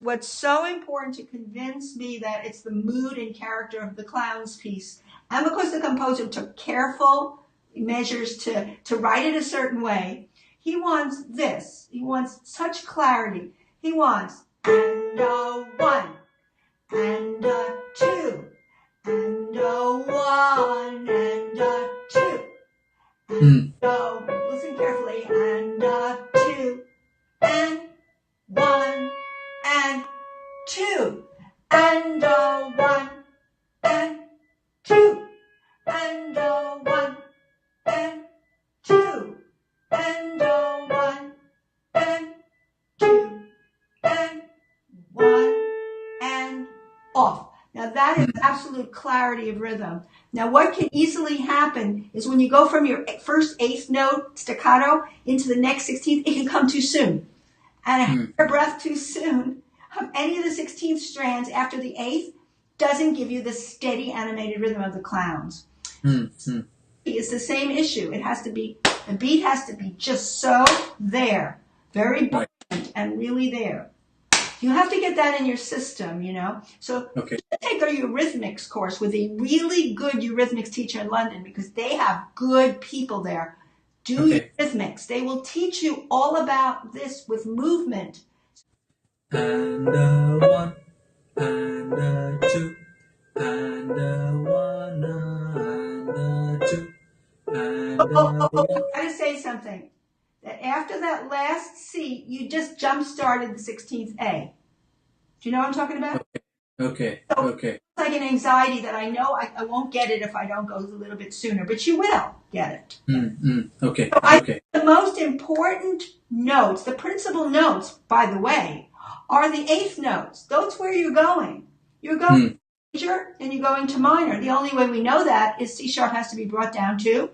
what's so important to convince me that it's the mood and character of the clowns piece, and because the composer took careful measures to write it a certain way, he wants this. He wants such clarity. He wants and a one, and a two, and a one, and a two, and listen carefully, and a two, and one, and two, and a one, and two, and a one, and two, and a one, and two, and one, and off. Now that is absolute clarity of rhythm. Now what can easily happen is when you go from your first eighth note staccato into the next 16th, it can come too soon. And a breath too soon of any of the 16th strands after the eighth doesn't give you the steady animated rhythm of the clowns. It's the same issue. It has to be, the beat has to be just so there, very buoyant and really there. You have to get that in your system, you know. So take a eurythmics course with a really good eurythmics teacher in London, because they have good people there. Do eurythmics. They will teach you all about this with movement. And one, and two, and one, and two, and I gotta say something. That after that last C, you just jump started the 16th A. Do you know what I'm talking about? Okay. It's like an anxiety that I know I won't get it if I don't go a little bit sooner, but you will get it. Okay. So the most important notes, the principal notes, by the way, are the eighth notes. That's where you're going. You're going to major and you're going to minor. The only way we know that is C sharp has to be brought down to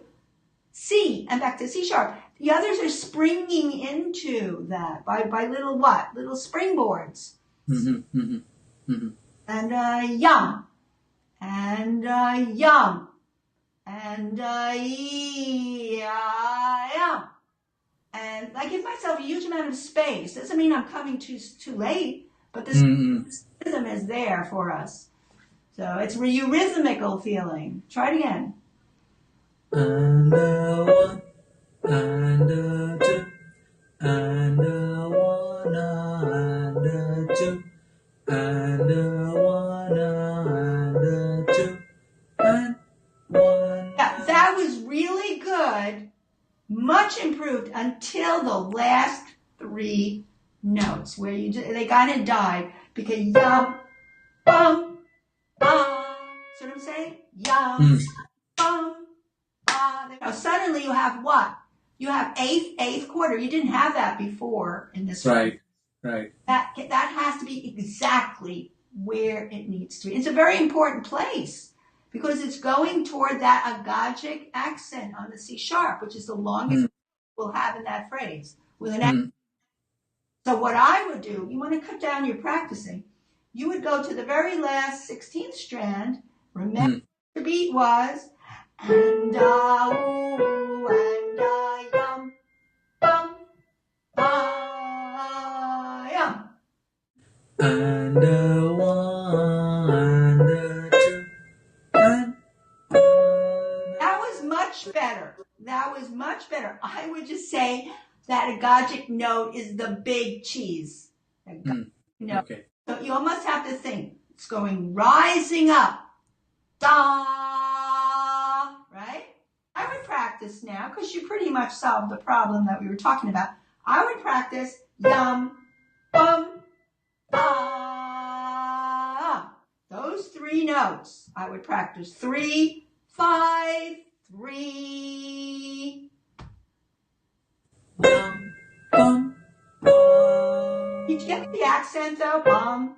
C and back to C sharp. The others are springing into that by little what? Little springboards. And yum, and yum, and yum. And I give myself a huge amount of space. Doesn't mean I'm coming too late, but this rhythm is there for us. So it's a eurythmical feeling. Try it again. And one, and two, and one, and two, and one, and two, and one. Yeah, that was really good. Much improved until the last three notes where they kind of died because yum, bum, ah. See what I'm saying? Yum, bum, ah. Suddenly you have what? You have eighth quarter. You didn't have that before in this. Right. That has to be exactly where it needs to be. It's a very important place because it's going toward that agagic accent on the C sharp, which is the longest we'll have in that phrase. With an accent. So what I would do, you want to cut down your practicing. You would go to the very last 16th strand. Remember the beat was and ooh, and yum, bum, yum. And one, and two, and that was much better. That was much better. I would just say that agogic note is the big cheese. Okay. So you almost have to think it's going rising up. Da, right? I would practice now because you pretty much solved the problem that we were talking about. I would practice yum, bum, ah. Those three notes. I would practice 3, 5, 3. Bum, bum, bum. Did you get the accent though? Bum,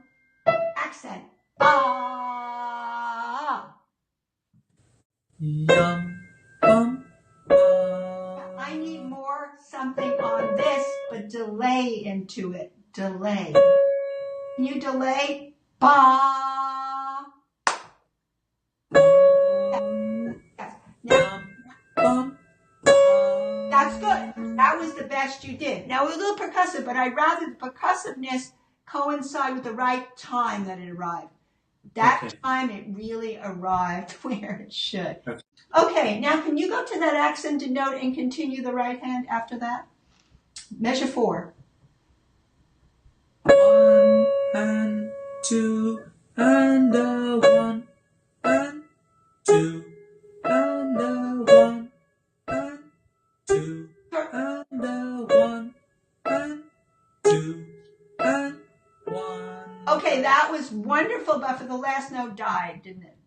accent. Ah. Yum, bum, bum. I need more something on this, but delay into it. Delay. Can you delay? Ba. Yes. Now, that's good. That was the best you did. Now, we're a little percussive, but I'd rather the percussiveness coincide with the right time that it arrived. That Okay. time it really arrived where it should. Okay. Okay, now can you go to that accented note and continue the right hand after that? Measure 4. 1 and 2 and 1 and 2 and 1 and 2 and 1 and 2 and 1. Okay, that was wonderful, but for the last note died, didn't it?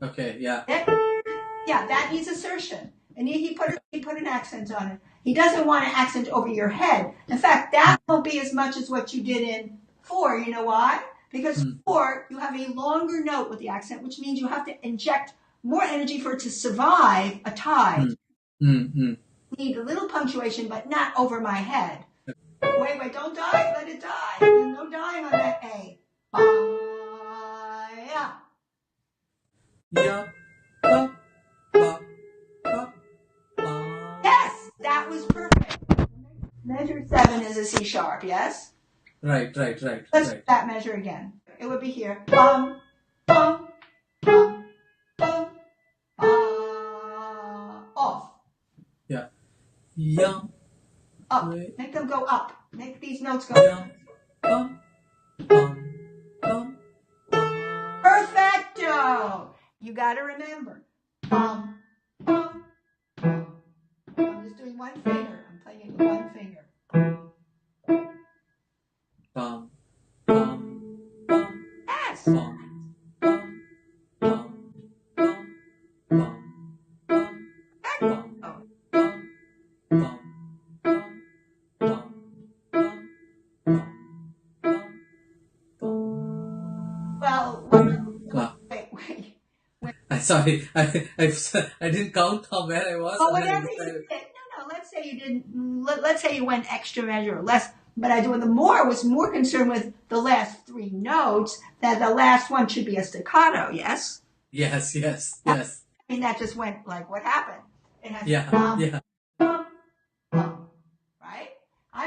Okay, yeah. That needs assertion. And he put an accent on it. He doesn't want an accent over your head. In fact, that won't be as much as what you did in 4. You know why? Because 4, you have a longer note with the accent, which means you have to inject more energy for it to survive a tie. You need a little punctuation, but not over my head. Wait, don't die. Let it die. There's no dying on that A. Yeah. Yeah. Ba, ba, ba, ba. Yes, that was perfect. Measure 7 is a C sharp, yes? Right. Let's do that measure again. It would be here. Bum, bum, bum, bum, off. Yeah. Yeah. Up. Wait. Make them go up. Make these notes go Yeah. up. Bum, bum, bum, bum. Perfecto! You got to remember. Bum, bum, bum. I'm just doing one finger. I'm playing it with one finger. Bum, bum, bum, Yes! bum, bum, bum, bum, bum, bum, Perfecto. bum, bum, bum, bum, bum, bum, bum. Well, Wow. wait. I'm sorry. I didn't count how where I was. Well, and then I whatever you decided- did. No. Let's say you didn't. Let's say you went extra measure or less. But I was more concerned with the last 3 notes. That the last one should be a staccato. Yes. Yes. I mean, that just went like what happened. It has Yeah. bum, right?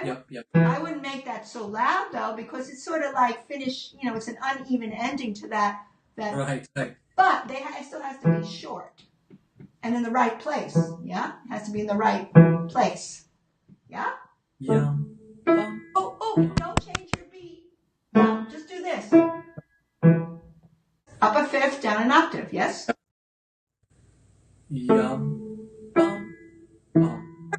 Yep. I wouldn't make that so loud though, because it's sort of like finish. It's an uneven ending to that. Right. But it still has to be short and in the right place. Yeah, it has to be in the right place. Yeah. Yum. Bum. Oh! Don't change your beat. No, just do this. Up a fifth, down an octave. Yes. Yum. Bum. Bum.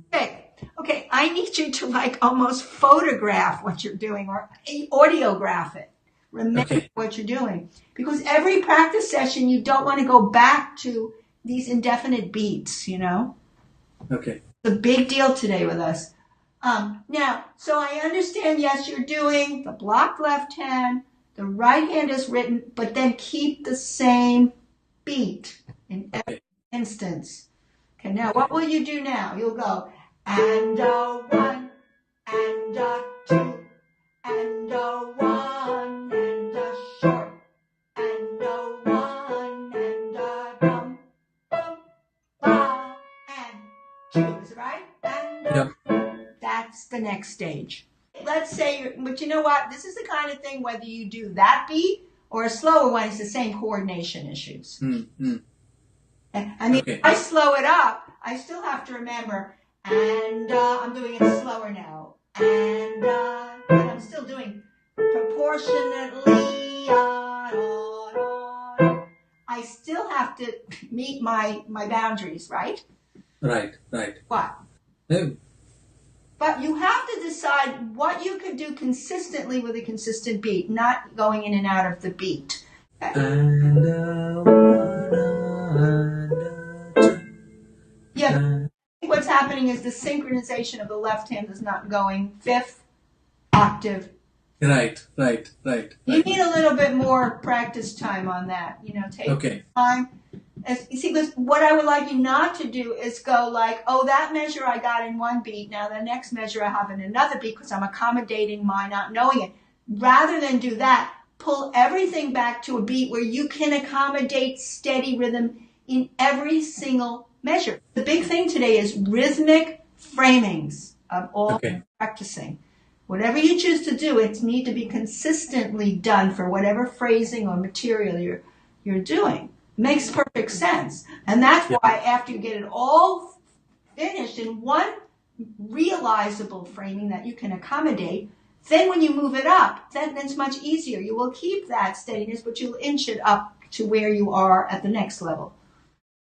Okay. I need you to like almost photograph what you're doing or audiograph it. Remember what you're doing, because every practice session you don't want to go back to these indefinite beats. Okay. It's a big deal today with us. Now, so I understand, yes, you're doing the blocked left hand, the right hand is written, but then keep the same beat in every instance. Okay, now what will you do now? You'll go, and a 1, and a 2, and a 1, and a short, and a 1, and a dum, bum, ba, and 2. Is it right? And a That's the next stage. Let's say, but you know what? This is the kind of thing, whether you do that beat or a slower one, it's the same coordination issues. I mean, if I slow it up, I still have to remember, and I'm doing it slower now. And but I'm still doing proportionately. I still have to meet my boundaries, right? Right. What? But you have to decide what you could do consistently with a consistent beat, not going in and out of the beat. And Yeah. What's happening is the synchronization of the left hand is not going 5th octave. Right. You need a little bit more practice time on that. Take time. You see, what I would like you not to do is go like, oh, that measure I got in one beat. Now the next measure I have in another beat because I'm accommodating my not knowing it. Rather than do that, pull everything back to a beat where you can accommodate steady rhythm in every single measure. The big thing today is rhythmic framings of all practicing. Whatever you choose to do, it needs to be consistently done for whatever phrasing or material you're doing. Makes perfect sense. And that's why after you get it all finished in one realizable framing that you can accommodate, then when you move it up, then it's much easier. You will keep that steadiness, but you'll inch it up to where you are at the next level.